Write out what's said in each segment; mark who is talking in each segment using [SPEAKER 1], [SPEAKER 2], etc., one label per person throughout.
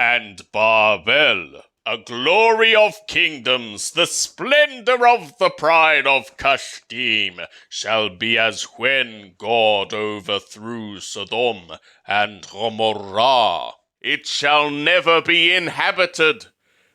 [SPEAKER 1] And Babel, a glory of kingdoms, the splendor of the pride of Kashtim, shall be as when God overthrew Sodom and Gomorrah. It shall never be inhabited,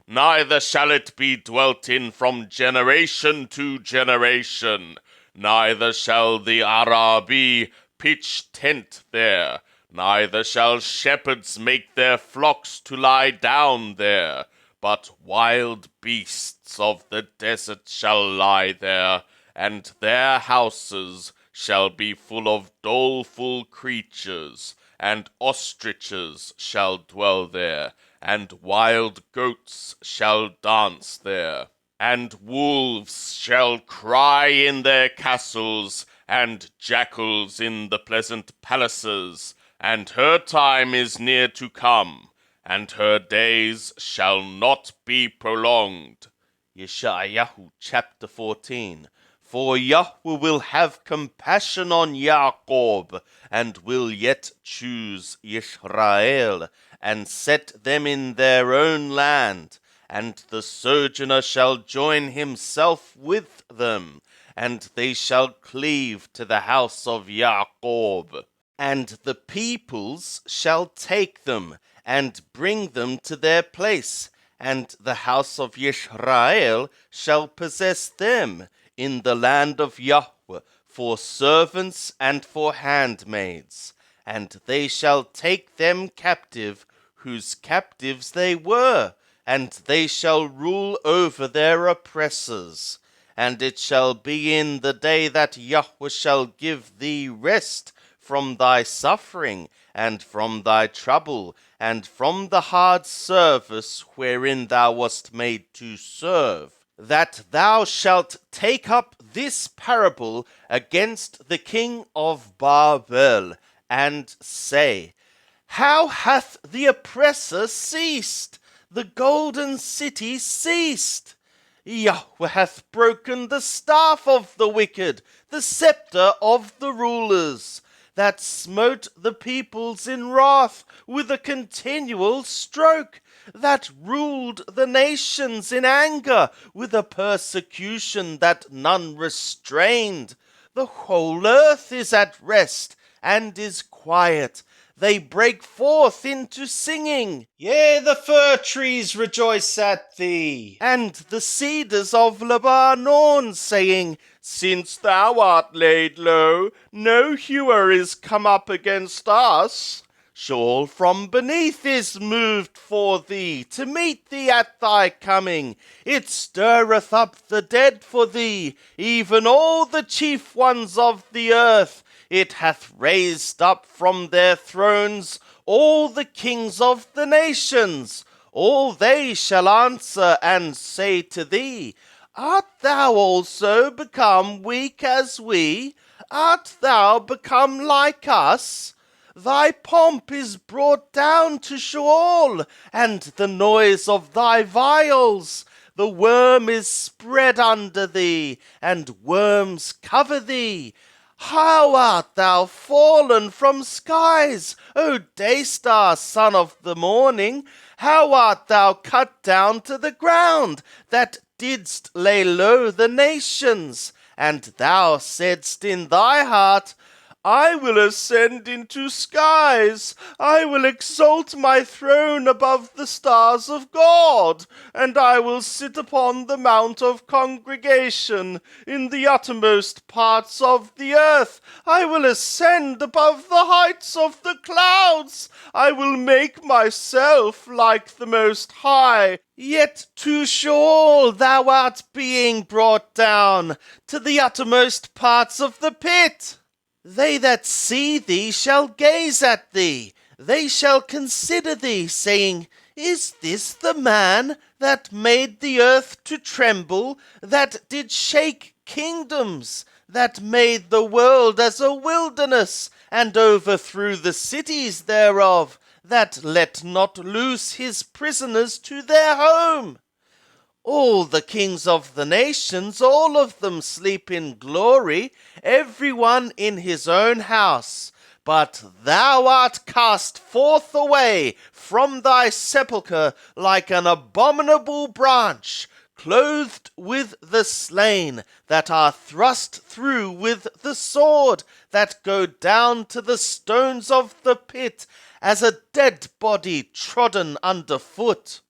[SPEAKER 1] neither shall it be dwelt in from generation to generation, neither shall the Arabi pitch tent there, neither shall shepherds make their flocks to lie down there, but wild beasts of the desert shall lie there, and their houses shall be full of doleful creatures, and ostriches shall dwell there, and wild goats shall dance there. And wolves shall cry in their castles, and jackals in the pleasant palaces, and her time is near to come, and her days shall not be prolonged. Yeshayahu chapter 14. For Yahweh will have compassion on Jacob, and will yet choose Israel, and set them in their own land, and the sojourner shall join himself with them, and they shall cleave to the house of Jacob. And the peoples shall take them, and bring them to their place, and the house of Israel shall possess them in the land of Yahweh for servants and for handmaids. And they shall take them captive, whose captives they were, and they shall rule over their oppressors. And it shall be in the day that Yahweh shall give thee rest from thy suffering, and from thy trouble, and from the hard service wherein thou wast made to serve, that thou shalt take up this parable against the king of Babel, and say, How hath the oppressor ceased? The golden city ceased. Yahweh hath broken the staff of the wicked, the scepter of the rulers, that smote the peoples in wrath with a continual stroke, that ruled the nations in anger with a persecution that none restrained. The whole earth is at rest and is quiet. They break forth into singing. Yea, the fir trees rejoice at thee, and the cedars of Lebanon, saying, Since thou art laid low, no hewer is come up against us. Sheol from beneath is moved for thee, to meet thee at thy coming. It stirreth up the dead for thee, even all the chief ones of the earth. It hath raised up from their thrones all the kings of the nations. All they shall answer and say to thee, Art thou also become weak as we? Art thou become like us? Thy pomp is brought down to Sheol, and the noise of thy viols. The worm is spread under thee, and worms cover thee. How art thou fallen from skies, O Daystar, son of the morning? How art thou cut down to the ground, that didst lay low the nations? And thou saidst in thy heart, I will ascend into skies. I will exalt my throne above the stars of God, and I will sit upon the mount of congregation in the uttermost parts of the earth. I will ascend above the heights of the clouds. I will make myself like the Most High. Yet to Sheol thou art being brought down, to the uttermost parts of the pit. They that see thee shall gaze at thee. They shall consider thee, saying, Is this the man that made the earth to tremble, that did shake kingdoms, that made the world as a wilderness, and overthrew the cities thereof, that let not loose his prisoners to their home? All the kings of the nations, all of them sleep in glory, every one in his own house.
[SPEAKER 2] But thou art cast forth away from thy sepulchre like an abominable branch, clothed with the slain, that are thrust through with the sword, that go down to the stones of the pit, as a dead body trodden under foot.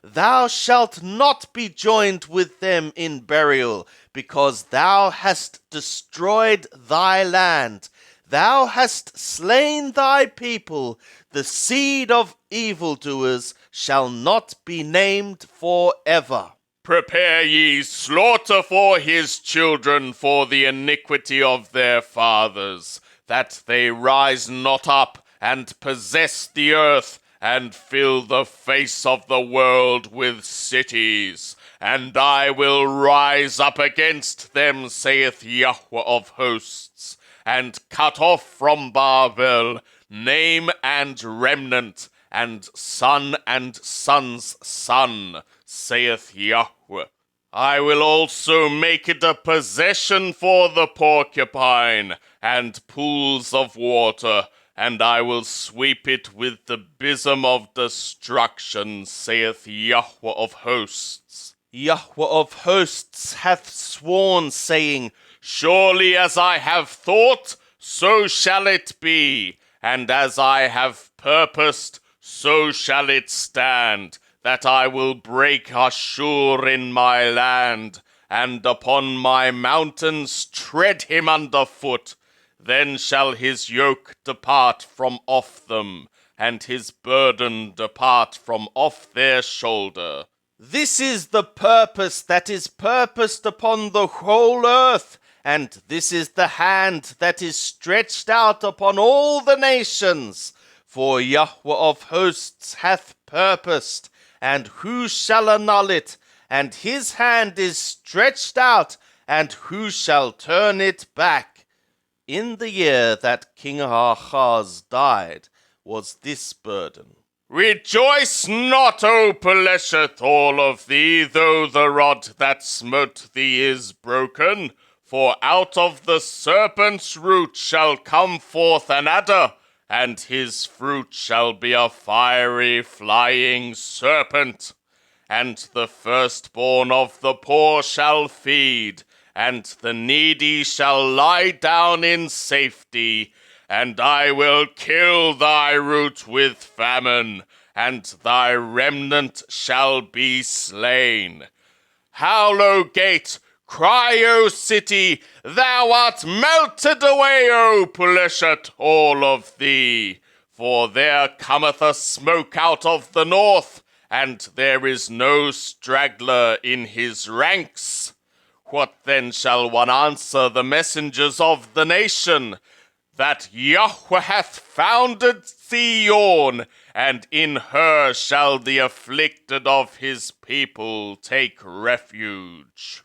[SPEAKER 2] Thou shalt not be joined with them in burial, because thou hast destroyed thy land. Thou hast slain thy people. The seed of evildoers shall not be named forever.
[SPEAKER 1] Prepare ye slaughter for his children for the iniquity of their fathers, that they rise not up and possess the earth, and fill the face of the world with cities. And I will rise up against them, saith Yahweh of hosts, and cut off from Babel name and remnant, and son and son's son, saith Yahweh. I will also make it a possession for the porcupine, and pools of water, and I will sweep it with the besom of destruction, saith Yahweh of hosts.
[SPEAKER 2] Yahweh of hosts hath sworn, saying,
[SPEAKER 1] Surely as I have thought, so shall it be, and as I have purposed, so shall it stand, that I will break Ashur in my land, and upon my mountains tread him under foot. Then shall his yoke depart from off them, and his burden depart from off their shoulder.
[SPEAKER 2] This is the purpose that is purposed upon the whole earth, and this is the hand that is stretched out upon all the nations. For Yahweh of hosts hath purposed, and who shall annul it? And his hand is stretched out, and who shall turn it back? In the year that King Ahaz died was this burden.
[SPEAKER 1] Rejoice not, O Pelesheth, all of thee, though the rod that smote thee is broken. For out of the serpent's root shall come forth an adder, and his fruit shall be a fiery flying serpent. And the firstborn of the poor shall feed, and the needy shall lie down in safety. And I will kill thy root with famine, and thy remnant shall be slain. Howl, O gate, cry, O city, thou art melted away, O Pelesheth, all of thee. For there cometh a smoke out of the north, and there is no straggler in his ranks. What then shall one answer the messengers of the nation? That Yahweh hath founded Zion, and in her shall the afflicted of his people take refuge.